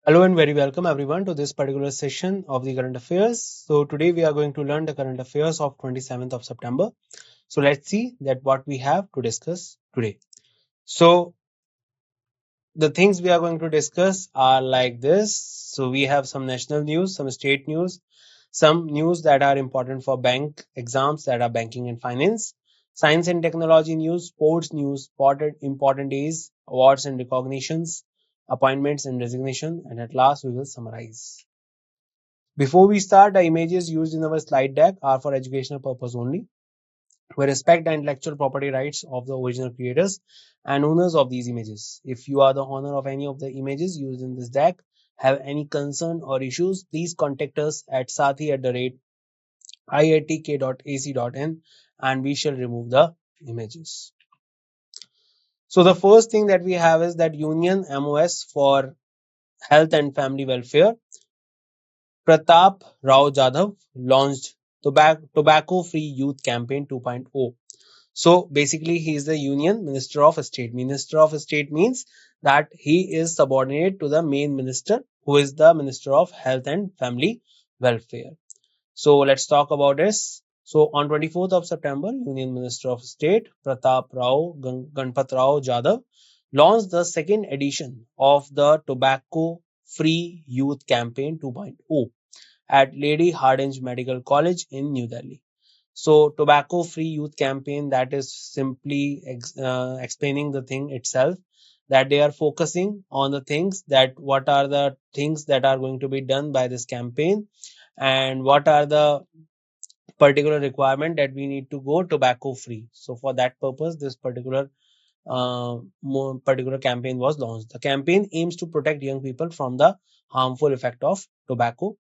Hello and very welcome everyone to this particular session of the current affairs. So today we are going to learn the current affairs of 27th of September. So let's see that what we have to discuss today. So the things we are going to discuss are like this. So we have some national news, some state news, some news that are important for bank exams that are banking and finance, science and technology news, sports news, important days, awards and recognitions, appointments and resignation, and at last we will summarize. Before we start, the images used in our slide deck are for educational purpose only. We respect the intellectual property rights of the original creators and owners of these images. If you are the owner of any of the images used in this deck, have any concern or issues, please contact us at sathi@iitk.ac.in and we shall remove the images. So the first thing that we have is that Union MOS for Health and Family Welfare Pratap Rao Jadhav launched Tobacco Free Youth Campaign 2.0. So basically, he is the Union Minister of State. Minister of State means that he is subordinate to the main minister, who is the Minister of Health and Family Welfare. So let's talk about this. So on 24th of September, Union Minister of State Pratap Rao Ganpat Rao Jadhav launched the second edition of the Tobacco Free Youth Campaign 2.0 at Lady Hardinge Medical College in New Delhi. So, tobacco free youth campaign, that is simply explaining the thing itself, that they are focusing on the things that what are the things that are going to be done by this campaign and what are the particular requirement that we need to go tobacco free. So, for that purpose, this particular campaign was launched. The campaign aims to protect young people from the harmful effect of tobacco.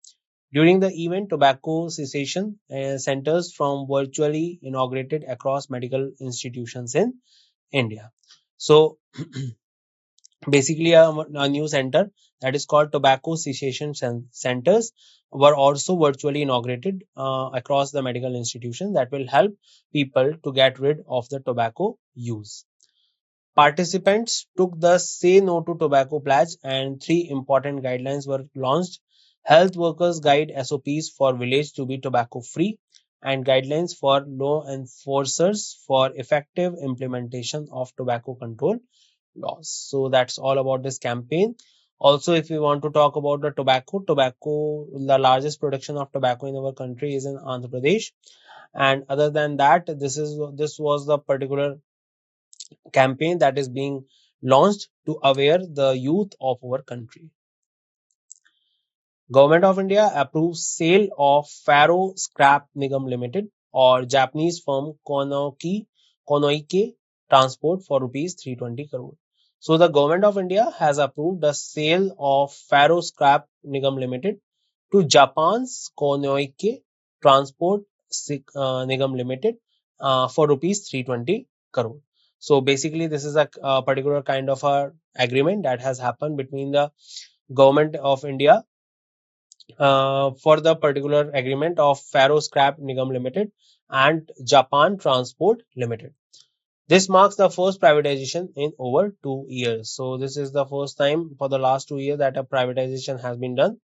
During the event, tobacco cessation centers from virtually inaugurated across medical institutions in India. So basically, a new center that is called tobacco cessation centers were also virtually inaugurated across the medical institutions that will help people to get rid of the tobacco use. Participants took the Say No to Tobacco pledge and three important guidelines were launched. Health Workers Guide SOPs for village to be tobacco free and guidelines for law enforcers for effective implementation of tobacco control laws. So that's all about this campaign. Also, if we want to talk about the the largest production of tobacco in our country is in Andhra Pradesh. And other than that, this was the particular campaign that is being launched to aware the youth of our country. Government of India approves sale of Faro Scrap Nigam Limited or Japanese firm Konoike Transport for rupees 320 crore. So the government of India has approved the sale of Faro Scrap Nigam Limited to Japan's Konoike Transport Nigam Limited for rupees 320 crore. So basically, this is a particular kind of a agreement that has happened between the government of India for the particular agreement of Faro Scrap Nigam Limited and Japan Transport Limited. This marks the first privatization in over 2 years. So this is the first time for the last 2 years that a privatization has been done.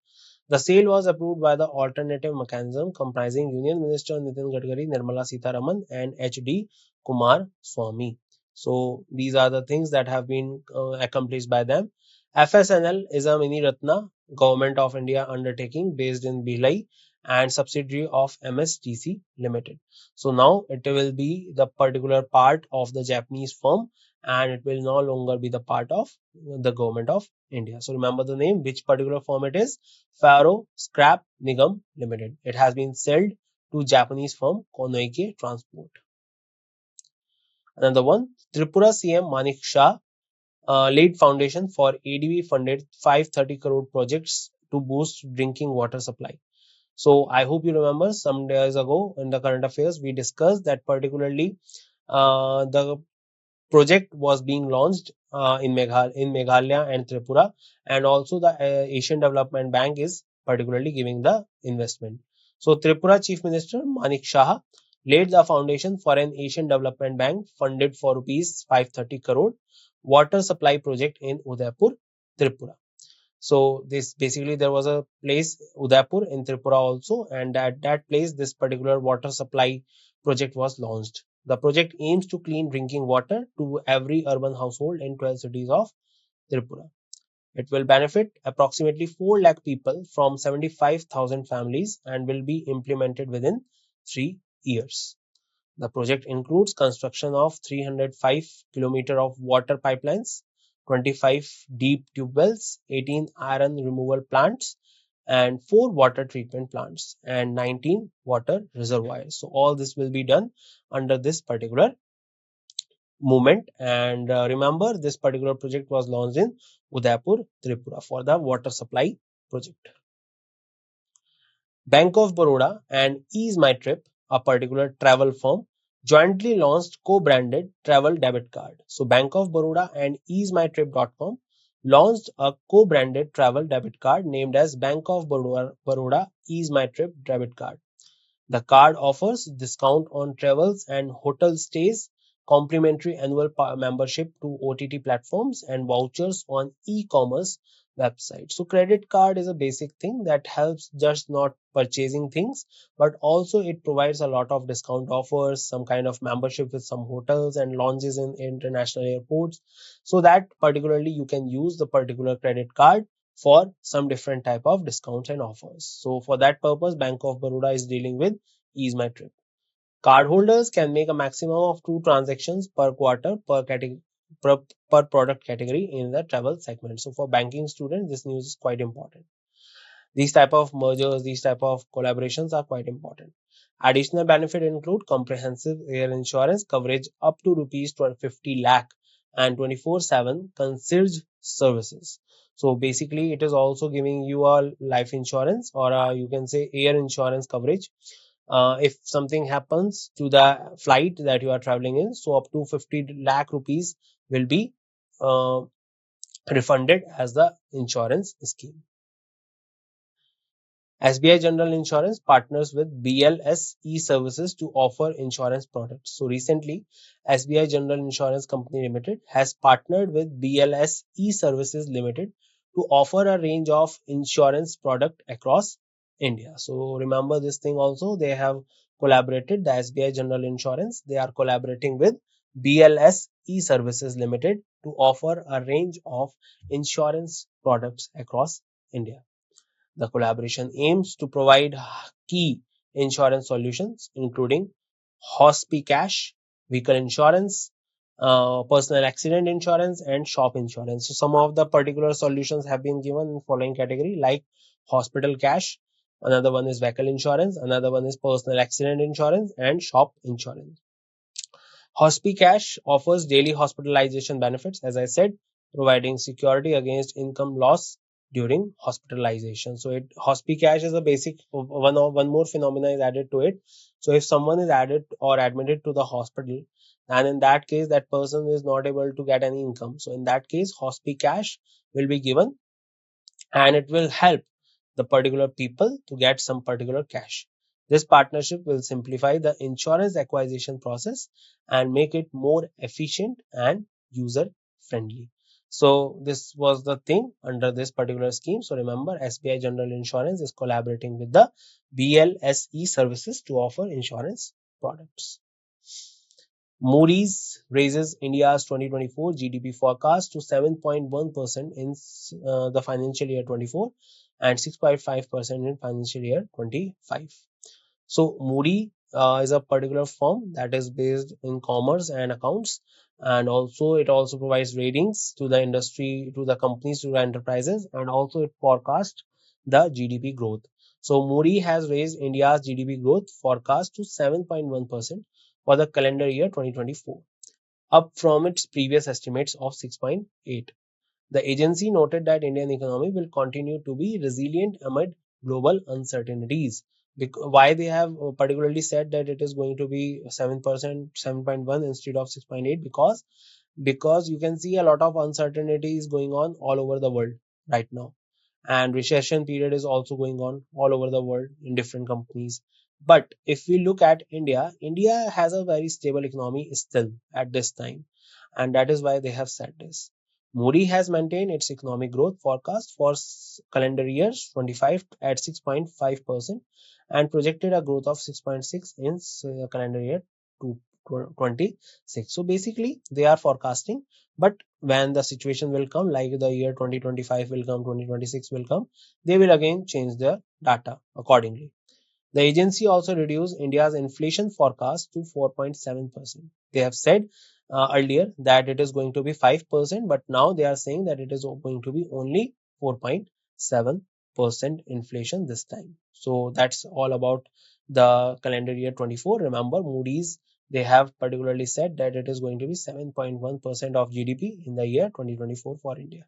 The sale was approved by the alternative mechanism comprising Union Minister Nitin Gadkari, Nirmala Sitharaman, and H.D. Kumar Swamy. So these are the things that have been accomplished by them. FSNL is a mini Ratna Government of India undertaking based in Bhilai and subsidiary of MSTC Limited. So now it will be the particular part of the Japanese firm and it will no longer be the part of the government of India. So remember the name, which particular firm it is. Faro Scrap Nigam Limited. It has been sold to Japanese firm Konoike Transport. Another one, Tripura CM Manik Shah laid foundation for ADB funded 530 crore projects to boost drinking water supply. So I hope you remember some days ago in the current affairs we discussed that particularly the project was being launched in Meghalaya and Tripura, and also the Asian Development Bank is particularly giving the investment. So Tripura Chief Minister Manik Shah laid the foundation for an Asian Development Bank funded for rupees 530 crore water supply project in Udaipur, Tripura. So this basically there was a place Udaipur in Tripura also, and at that place this particular water supply project was launched. The project aims to clean drinking water to every urban household in 12 cities of Tripura. It will benefit approximately 4 lakh people from 75,000 families and will be implemented within 3 years. The project includes construction of 305 km of water pipelines, 25 deep tube wells, 18 iron removal plants, and 4 water treatment plants, and 19 water reservoirs. So all this will be done under this particular movement. And remember, this particular project was launched in Udaipur, Tripura for the water supply project. Bank of Baroda and Ease My Trip, a particular travel firm, jointly launched co-branded travel debit card. So Bank of Baroda and EaseMyTrip.com launched a co-branded travel debit card named as Bank of Baroda Ease My Trip debit card. The card offers discount on travels and hotel stays, complimentary annual membership to OTT platforms, and vouchers on e-commerce websites. So credit card is a basic thing that helps just not purchasing things, but also it provides a lot of discount offers, some kind of membership with some hotels and lounges in international airports. So that particularly you can use the particular credit card for some different type of discounts and offers. So for that purpose, Bank of Baroda is dealing with Ease My Trip. Cardholders can make a maximum of 2 transactions per quarter per, per product category in the travel segment. So for banking students, this news is quite important. These type of mergers, these type of collaborations are quite important. Additional benefit include comprehensive air insurance coverage up to rupees 50 lakh and 24/7 concierge services. So basically, it is also giving you a life insurance or you can say air insurance coverage. If something happens to the flight that you are traveling in, so up to 50 lakh rupees will be uh, refunded as the insurance scheme. SBI General Insurance partners with BLS e-services to offer insurance products. So recently, SBI General Insurance Company Limited has partnered with BLS e-services Limited to offer a range of insurance product across India. So remember this thing also, they have collaborated, the SBI General Insurance, they are collaborating with BLS e-services Limited to offer a range of insurance products across India. The collaboration aims to provide key insurance solutions, including Hospicash, vehicle insurance, personal accident insurance, and shop insurance. So, some of the particular solutions have been given in following category like hospital cash, another one is vehicle insurance, another one is personal accident insurance, and shop insurance. Hospicash offers daily hospitalization benefits, as I said, providing security against income loss during hospitalization. So it Hospicash is a basic one more phenomena is added to it. So if someone is added or admitted to the hospital, and in that case that person is not able to get any income. So in that case, Hospicash will be given and it will help the particular people to get some particular cash. This partnership will simplify the insurance acquisition process and make it more efficient and user friendly. So this was the thing under this particular scheme. So remember, SBI General Insurance is collaborating with the BLSE services to offer insurance products. Moody's raises India's 2024 GDP forecast to 7.1% in the financial year 24 and 6.5% in financial year 25. So Moody is a particular firm that is based in commerce and accounts, and also it also provides ratings to the industry, to the companies, to the enterprises, and also it forecasts the GDP growth. So Moody has raised India's GDP growth forecast to 7.1% for the calendar year 2024, up from its previous estimates of 6.8. The agency noted that Indian economy will continue to be resilient amid global uncertainties. Why they have particularly said that it is going to be 7%, 7.1 instead of 6.8? Because you can see a lot of uncertainties going on all over the world right now, and recession period is also going on all over the world in different companies. But if we look at India, India has a very stable economy still at this time, and that is why they have said this. Moody has maintained its economic growth forecast for calendar year 25 at 6.5% and projected a growth of 6.6 in calendar year 2026. So basically, they are forecasting, but when the situation will come, like the year 2025 will come, 2026 will come, they will again change their data accordingly. The agency also reduced India's inflation forecast to 4.7%. They have said earlier that it is going to be 5%, but now they are saying that it is going to be only 4.7% inflation this time. So that's all about the calendar year 24. Remember, Moody's, they have particularly said that it is going to be 7.1% of GDP in the year 2024 for India.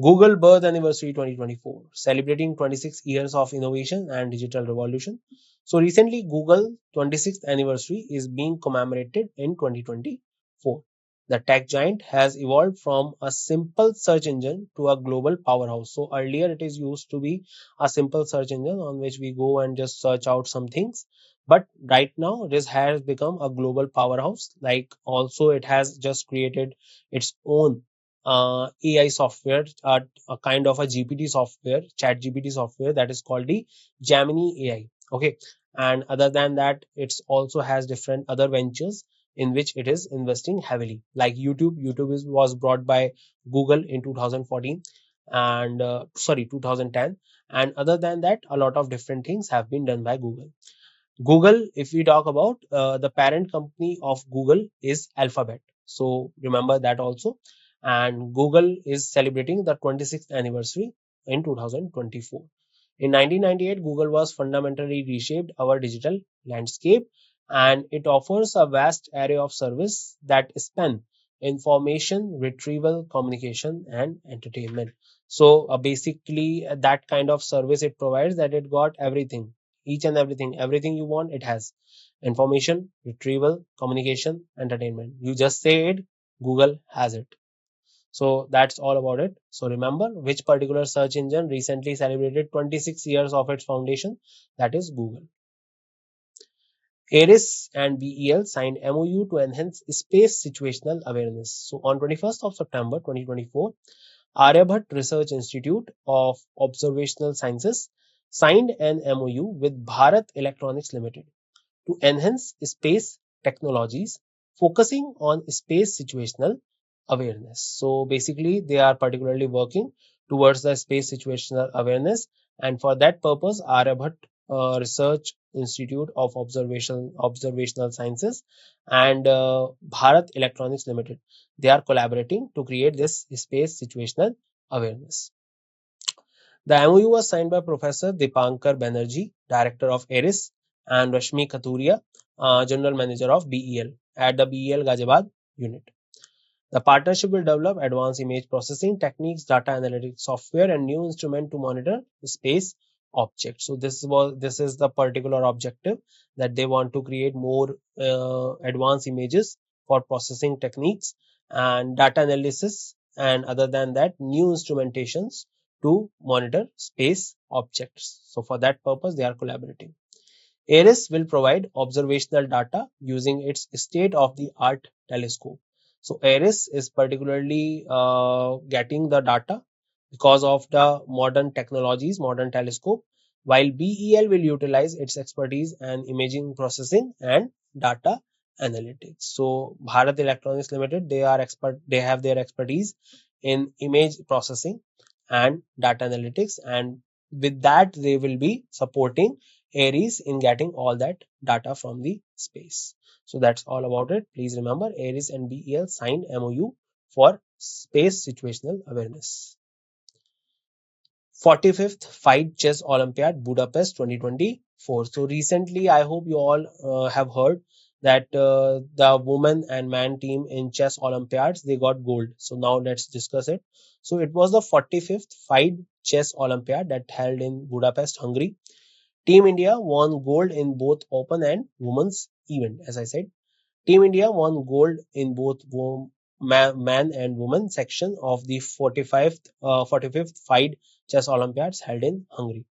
Google Birth Anniversary 2024, celebrating 26 years of innovation and digital revolution. So recently, Google 26th anniversary is being commemorated in 2024. The tech giant has evolved from a simple search engine to a global powerhouse. So earlier it is used to be a simple search engine on which we go and just search out some things. But right now this has become a global powerhouse. Like also it has just created its own AI software, a kind of a GPT software, chat GPT software that is called the Gemini AI. Okay. And other than that, it also has different other ventures in which it is investing heavily. Like YouTube, was brought by Google in 2014 and 2010. And other than that, a lot of different things have been done by Google. Google, if we talk about the parent company of Google is Alphabet. So remember that also. And Google is celebrating the 26th anniversary in 2024. In 1998, Google was fundamentally reshaped our digital landscape and it offers a vast array of service that span information, retrieval, communication, and entertainment. So basically, that kind of service it provides that it got everything, each and everything you want it has: information, retrieval, communication, entertainment. You just say it, Google has it. So that's all about it. So remember which particular search engine recently celebrated 26 years of its foundation. That is Google. ARIS and BEL signed MOU to enhance space situational awareness. So on 21st of September 2024, Aryabhat Research Institute of Observational Sciences signed an MOU with Bharat Electronics Limited to enhance space technologies, focusing on space situational awareness. So basically, they are particularly working towards the space situational awareness, and for that purpose, Aryabhat Research Institute of Observational Sciences and Bharat Electronics Limited, they are collaborating to create this space situational awareness. The MOU was signed by Professor Dipankar Banerjee, Director of ARIS, and Rashmi Kathuria, General Manager of BEL at the BEL Ghaziabad unit. The partnership will develop advanced image processing techniques, data analytics software, and new instrument to monitor space objects. So this is the particular objective, that they want to create more advanced images for processing techniques and data analysis, and other than that, new instrumentations to monitor space objects. So for that purpose, they are collaborating. ARIS will provide observational data using its state-of-the-art telescope. So ARIS is particularly getting the data because of the modern technologies, modern telescope, while BEL will utilize its expertise in imaging processing and data analytics. So Bharat Electronics Limited, they have their expertise in image processing and data analytics, and with that they will be supporting Aries in getting all that data from the space. So that's all about it. Please remember, Aries and BEL signed MOU for space situational awareness. 45th Fight Chess Olympiad Budapest 2024. So recently, I hope you all have heard that the women and man team in chess Olympiads, they got gold. So now let's discuss it. So it was the 45th Fight Chess Olympiad that held in Budapest, Hungary. Team India won gold in both open and women's event. As I said, Team India won gold in both man and woman section of the 45th FIDE Chess Olympiads held in Hungary.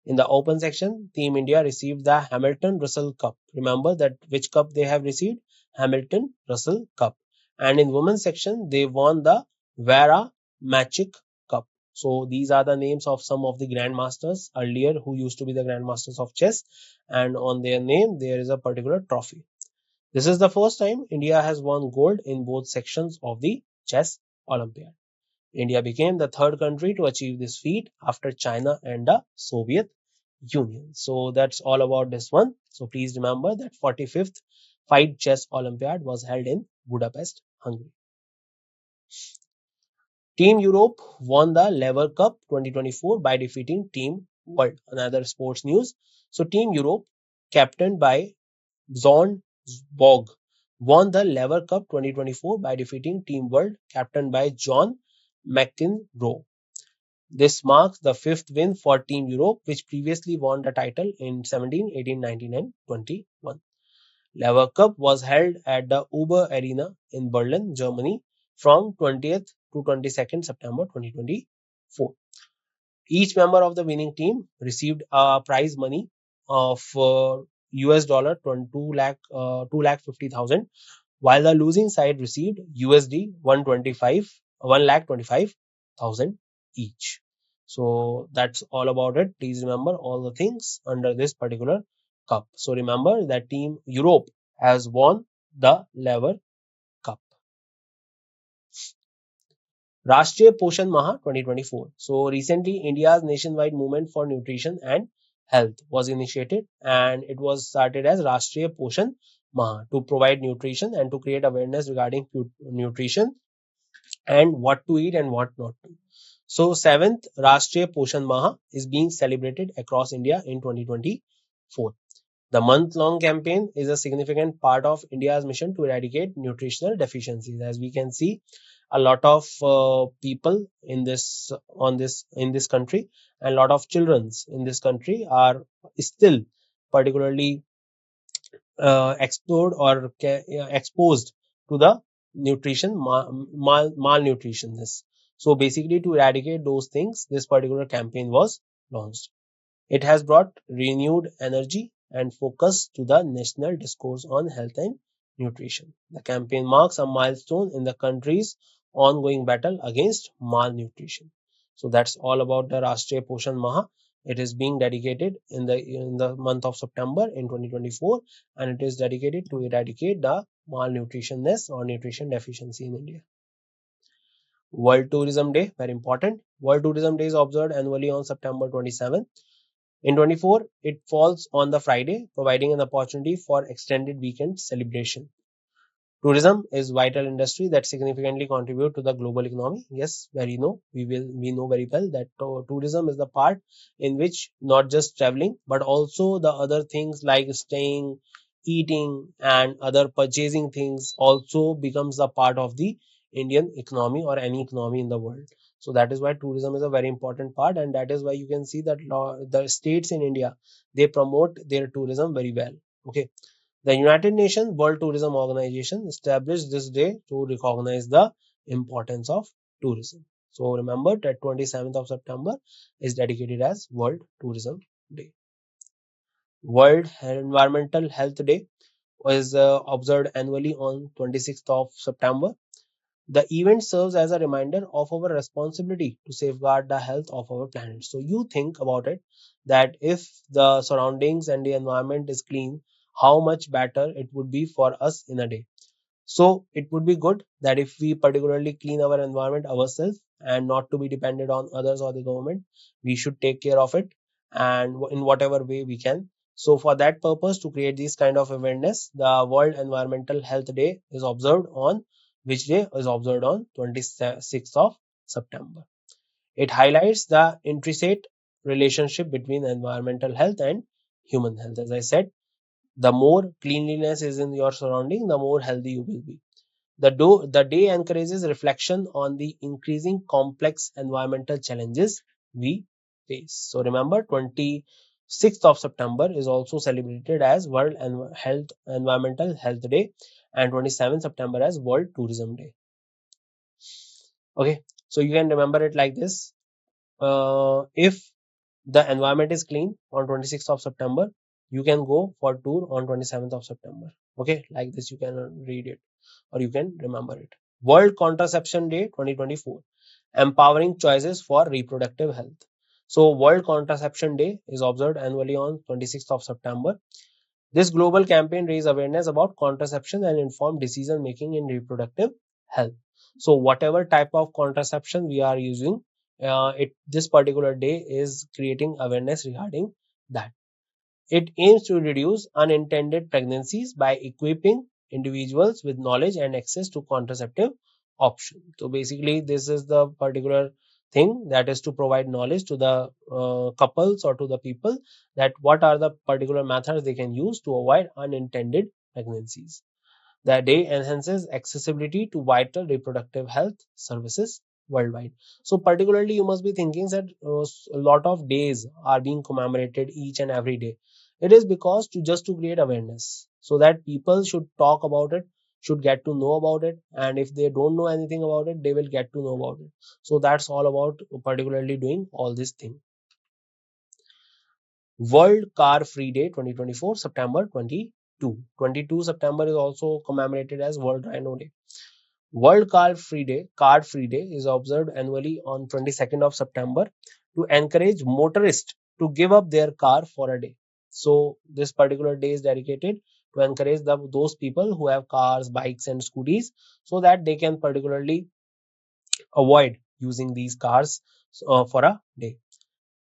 In the open section, Team India received the Hamilton Russell Cup. Remember that which cup they have received? Hamilton Russell Cup. And in women's section, they won the Vera Magic Cup. So these are the names of some of the grandmasters earlier who used to be the grandmasters of chess, and on their name there is a particular trophy. This is the first time India has won gold in both sections of the chess Olympiad. India became the third country to achieve this feat after China and the Soviet Union. So that's all about this one. So please remember that 45th Fight Chess Olympiad was held in Budapest, Hungary. Team Europe won the Lever Cup 2024 by defeating Team World. Another sports news. So Team Europe, captained by Bjorn Borg, won the Lever Cup 2024 by defeating Team World, captained by John McEnroe. This marks the fifth win for Team Europe, which previously won the title in 17, 18, 19, and 21. Lever Cup was held at the Uber Arena in Berlin, Germany from 20th to 22nd September 2024. Each member of the winning team received a prize money of US dollar 2 lakh 50,000, while the losing side received USD 1 lakh 25,000 each. So that's all about it. Please remember all the things under this particular cup. So remember that Team Europe has won the Lever Cup. Rashtriya Poshan Maha 2024. So recently, India's nationwide movement for nutrition and health was initiated, and it was started as Rashtriya Poshan Maha to provide nutrition and to create awareness regarding nutrition and what to eat and what not to. So, seventh Rashtriya Poshan Maha is being celebrated across India in 2024. The month-long campaign is a significant part of India's mission to eradicate nutritional deficiencies. As we can see, a lot of people in this country, and a lot of children in this country are still particularly explored or exposed to the malnutritionness. So basically, to eradicate those things, this particular campaign was launched. It has brought renewed energy and focus to the national discourse on health and nutrition. The campaign marks a milestone in the country's ongoing battle against malnutrition. So that's all about the Rashtriya Poshan Maha. It is being dedicated in the month of September in 2024, and it is dedicated to eradicate the malnutritionness or nutrition deficiency in India. World Tourism Day, very important. World Tourism Day is observed annually on September 27th. In 24, it falls on the Friday, providing an opportunity for extended weekend celebration. Tourism is vital industry that significantly contribute to the global economy. Yes, we know very well that tourism is the part in which not just traveling but also the other things like staying, eating, and other purchasing things also becomes a part of the Indian economy or any economy in the world. So that is why tourism is a very important part, and that is why you can see that the states in India, they promote their tourism very well. Okay. The United Nations World Tourism Organization established this day to recognize the importance of tourism. So remember that 27th of September is dedicated as World Tourism Day. World Environmental Health Day is observed annually on 26th of September. The event serves as a reminder of our responsibility to safeguard the health of our planet. So you think about it, that if the surroundings and the environment is clean, how much better it would be for us in a day. So it would be good that if we particularly clean our environment ourselves and not to be dependent on others or the government, we should take care of it and in whatever way we can. So for that purpose, to create this kind of awareness, the World Environmental Health Day is observed on which day is observed on 26th of September. It highlights the intricate relationship between environmental health and human health. As I said, the more cleanliness is in your surrounding, the more healthy you will be. The day encourages reflection on the increasing complex environmental challenges we face. So remember, 26th of September is also celebrated as World Environmental Health Day, and 27th September as World Tourism Day. Okay, so you can remember it like this. If the environment is clean on 26th of September, you can go for tour on 27th of September. Okay, like this you can read it or you can remember it. World Contraception Day 2024, empowering choices for reproductive health. So World Contraception Day is observed annually on 26th of September. This global campaign raised awareness about contraception and informed decision making in reproductive health. So whatever type of contraception we are using, this particular day is creating awareness regarding that. It aims to reduce unintended pregnancies by equipping individuals with knowledge and access to contraceptive options. So basically, this is the particular thing that is to provide knowledge to the couples or to the people that what are the particular methods they can use to avoid unintended pregnancies. The day enhances accessibility to vital reproductive health services worldwide. So, particularly, you must be thinking that a lot of days are being commemorated each and every day. It is because to create awareness, so that people should talk about it, should get to know about it, and if they don't know anything about it, they will get to know about it. So that's all about particularly doing all these things. World Car Free Day 2024, September 22. 22 September is also commemorated as World Rhino Day. World Card Free Day is observed annually on 22nd of September to encourage motorists to give up their car for a day. So this particular day is dedicated to encourage those people who have cars, bikes and scooties so that they can particularly avoid using these cars for a day.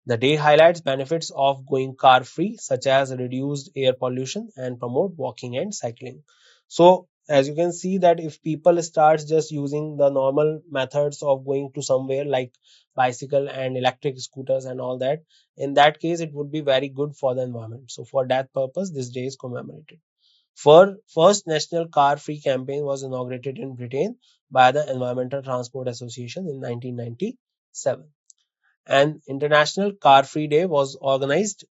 The day highlights benefits of going car free, such as reduced air pollution and promote walking and cycling. So, as you can see that if people start just using the normal methods of going to somewhere like bicycle and electric scooters and all that, in that case it would be very good for the environment. So for that purpose, this day is commemorated. For first national car free campaign was inaugurated in Britain by the Environmental Transport Association in 1997. An International Car Free Day was organized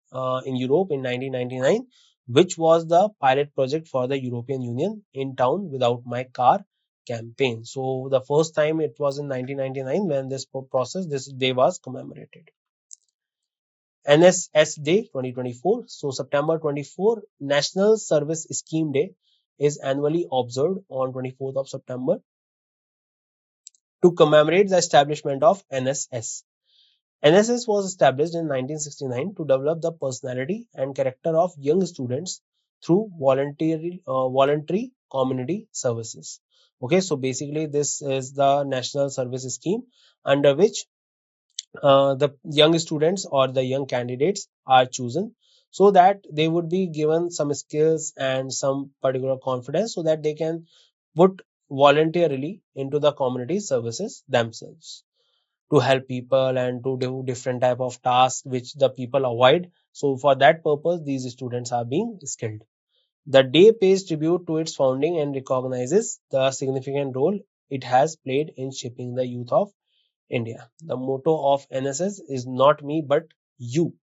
in Europe in 1999, which was the pilot project for the European Union In Town Without My Car campaign. So the first time it was in 1999 when this day was commemorated. NSS Day 2024. So September 24, National Service Scheme Day is annually observed on 24th of September to commemorate the establishment of NSS. NSS was established in 1969 to develop the personality and character of young students through voluntary community services. Okay, so basically, this is the national service scheme under which the young students or the young candidates are chosen so that they would be given some skills and some particular confidence so that they can put voluntarily into the community services themselves to help people and to do different type of tasks which the people avoid. So for that purpose, these students are being skilled. The day pays tribute to its founding and recognizes the significant role it has played in shaping the youth of India. The motto of NSS is not me but you,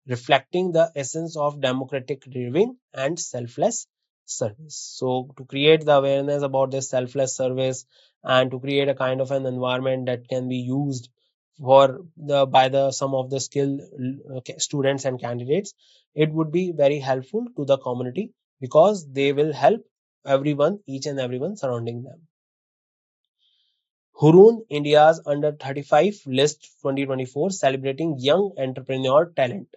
reflecting the essence of democratic living and selfless service. So, to create the awareness about this selfless service and to create a kind of an environment that can be used for the by the some of the skilled students and candidates, it would be very helpful to the community because they will help everyone, each and everyone surrounding them. Hurun India's Under 35 List 2024 celebrating young entrepreneur talent.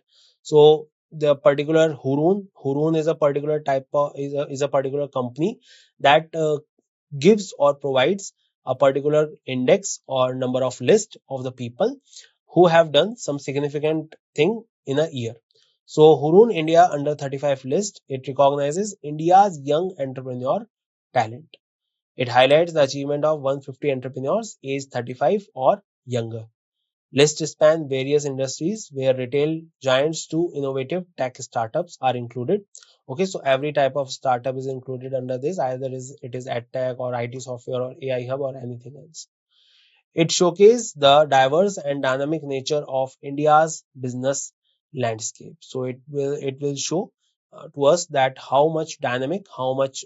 So the particular Hurun is a particular type of is a particular company that gives or provides a particular index or number of list of the people who have done some significant thing in a year. So Hurun India Under 35 list, it recognizes India's young entrepreneur talent. It highlights the achievement of 150 entrepreneurs aged 35 or younger. Lists span various industries where retail giants to innovative tech startups are included. Okay, so every type of startup is included under this, either it is edtech or IT software or AI hub or anything else. It showcases the diverse and dynamic nature of India's business landscape. So it will show to us that how much dynamic, how much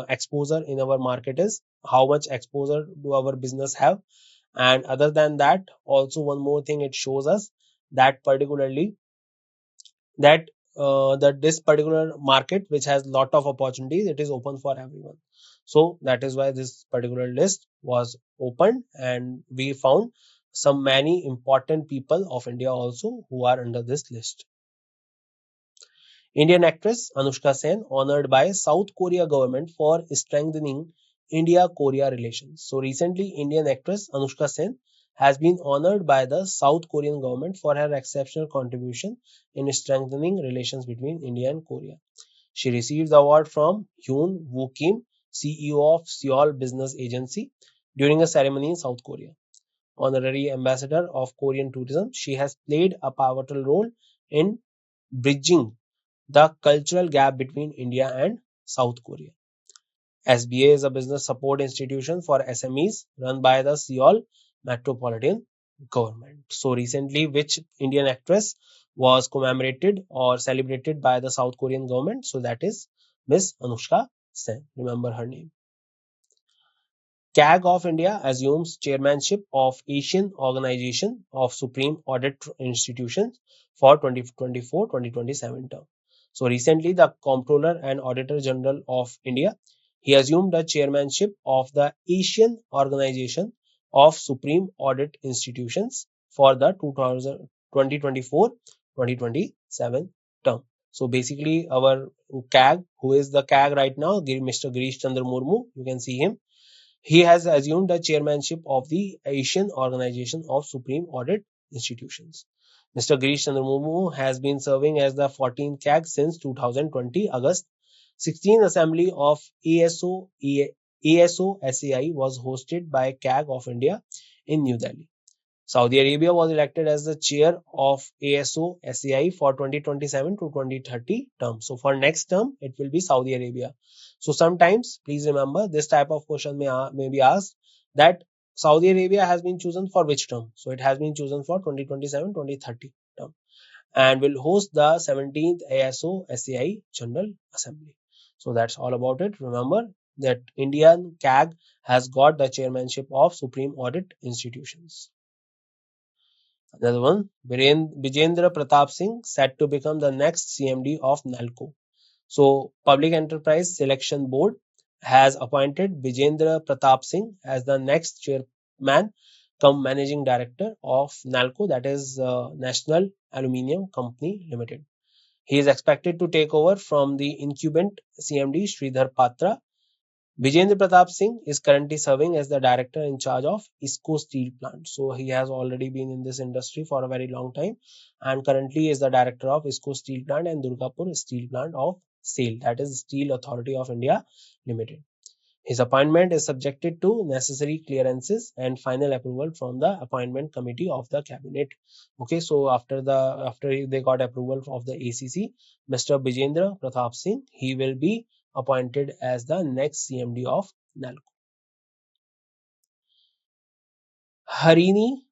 exposure in our market is, how much exposure do our business have, and other than that, also one more thing it shows us that particularly that that this particular market, which has lot of opportunities, it is open for everyone. So that is why this particular list was opened, and we found some many important people of India also who are under this list. Indian actress Anushka Sen honored by South Korea government for strengthening India-Korea relations. So recently, Indian actress Anushka Sen has been honored by the South Korean government for her exceptional contribution in strengthening relations between India and Korea. She received the award from Hyun Woo Kim, CEO of Seoul Business Agency, during a ceremony in South Korea. Honorary ambassador of Korean tourism, she has played a pivotal role in bridging the cultural gap between India and South Korea. SBA is a business support institution for SMEs run by the Seoul Metropolitan Government. So recently, which Indian actress was commemorated or celebrated by the South Korean government? So that is Miss Anushka Sen. Remember her name. CAG of India assumes chairmanship of Asian Organization of Supreme Audit Institutions for 2024-2027 term. So recently, the Comptroller and Auditor General of India, he assumed the chairmanship of the Asian Organization of Supreme Audit Institutions for the 2024-2027 term. So basically, our CAG, who is the CAG right now, Mr. Girish Chandra Murmu, you can see him. He has assumed the chairmanship of the Asian Organization of Supreme Audit Institutions. Mr. Girish Chandra Murmu has been serving as the 14th CAG since 2020 August. 16th Assembly of ASO SAI was hosted by CAG of India in New Delhi. Saudi Arabia was elected as the chair of ASO SAI for 2027 to 2030 term. So for next term, it will be Saudi Arabia. So sometimes, please remember, this type of question may be asked that Saudi Arabia has been chosen for which term? So it has been chosen for 2027-2030 term and will host the 17th ASO SAI General Assembly. So that's all about it. Remember that Indian CAG has got the chairmanship of Supreme Audit Institutions. Another one, Vijendra Pratap Singh set to become the next CMD of NALCO. So, Public Enterprise Selection Board has appointed Vijendra Pratap Singh as the next chairman come managing director of NALCO, that is National Aluminium Company Limited. He is expected to take over from the incumbent CMD Sridhar Patra. Vijendra Pratap Singh is currently serving as the director in charge of ISCO Steel Plant. So he has already been in this industry for a very long time and currently is the director of ISCO Steel Plant and Durgapur Steel Plant of SAIL, that is Steel Authority of India Limited. His appointment is subjected to necessary clearances and final approval from the appointment committee of the cabinet. Okay, so after they got approval of the ACC, Mr. Vijendra Pratap Singh, he will be appointed as the next CMD of NALCO. Harini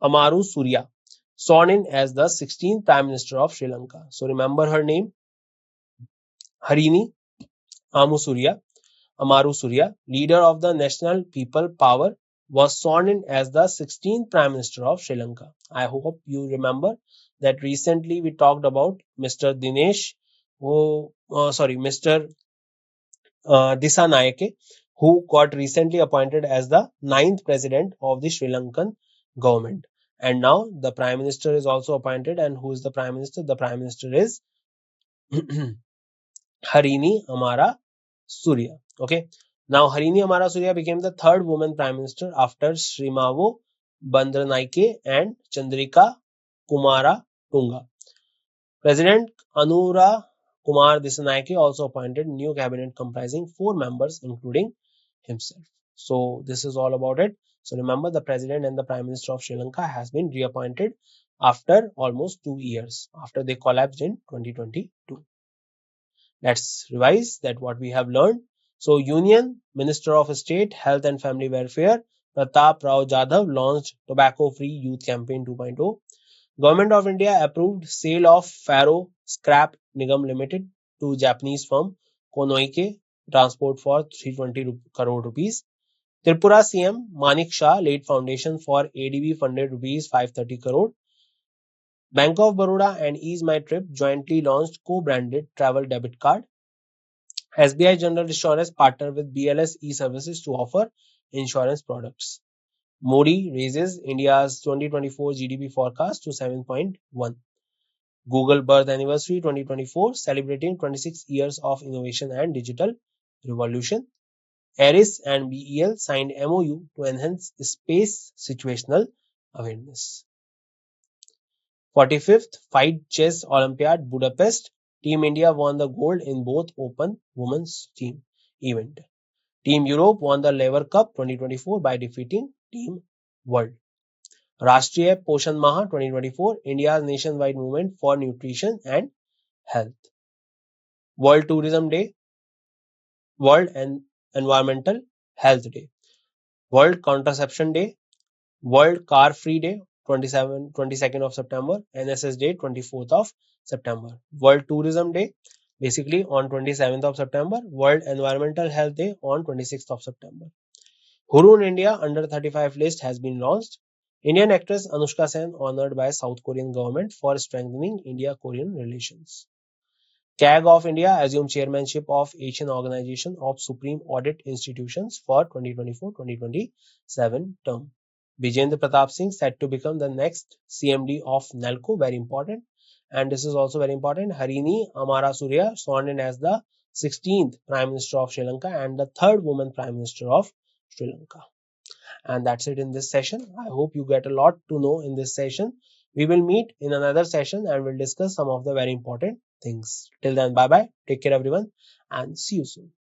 Amaru Surya, sworn in as the 16th Prime Minister of Sri Lanka. So remember her name, Harini Amaru Surya, leader of the National People Power, was sworn in as the 16th Prime Minister of Sri Lanka. I hope you remember that recently we talked about Mr. Mr. Dissanayake, who got recently appointed as the 9th President of the Sri Lankan government. And now the Prime Minister is also appointed. And who is the Prime Minister? The Prime Minister is Harini Amara Surya. Okay. Now Harini Amara Surya became the third woman Prime Minister after Srimavo Bandaranaike and Chandrika Kumara Tunga. President Anura Kumar Dissanayake also appointed new cabinet comprising 4 members including himself. So this is all about it. So remember, the president and the prime minister of Sri Lanka has been reappointed after almost 2 years after they collapsed in 2022. Let's revise that what we have learned. So Union Minister of State, Health and Family Welfare, Pratap Rao Jadhav launched Tobacco Free Youth Campaign 2.0. Government of India approved sale of Faro Scrap Nigam Limited to Japanese firm Konoike Transport for 320 crore rupees. Tripura CM Manik Shah laid foundation for ADB funded rupees 530 crore Bank of Baroda and Ease My Trip jointly launched co-branded travel debit card. SBI General Insurance partnered with BLS e-services to offer insurance products. Modi raises India's 2024 GDP forecast to 7.1. Google Birth Anniversary 2024 celebrating 26 years of innovation and digital revolution. Aris and BEL signed MOU to enhance space situational awareness. 45th Fight Chess Olympiad Budapest. Team India won the gold in both open women's team event. Team Europe won the Lever Cup 2024 by defeating Team World. Rashtriya Poshan Maha 2024 India's nationwide movement for nutrition and health. World Tourism Day, World Environmental Health Day, World Contraception Day, World Car Free Day 22nd of September, NSS Day 24th of September, World Tourism Day basically on 27th of September, World Environmental Health Day on 26th of September. Hurun India under 35 list has been launched. Indian actress Anushka Sen honored by South Korean government for strengthening India-Korean relations. CAG of India assumed chairmanship of Asian Organization of Supreme Audit Institutions for 2024-2027 term. Vijendra Pratap Singh said to become the next CMD of NELCO, very important. And this is also very important. Harini Amarasuriya sworn in as the 16th Prime Minister of Sri Lanka and the third woman Prime Minister of Sri Lanka. And that's it in this session. I hope you get a lot to know in this session. We will meet in another session and we'll discuss some of the very important things. Till then, bye bye. Take care, everyone, and see you soon.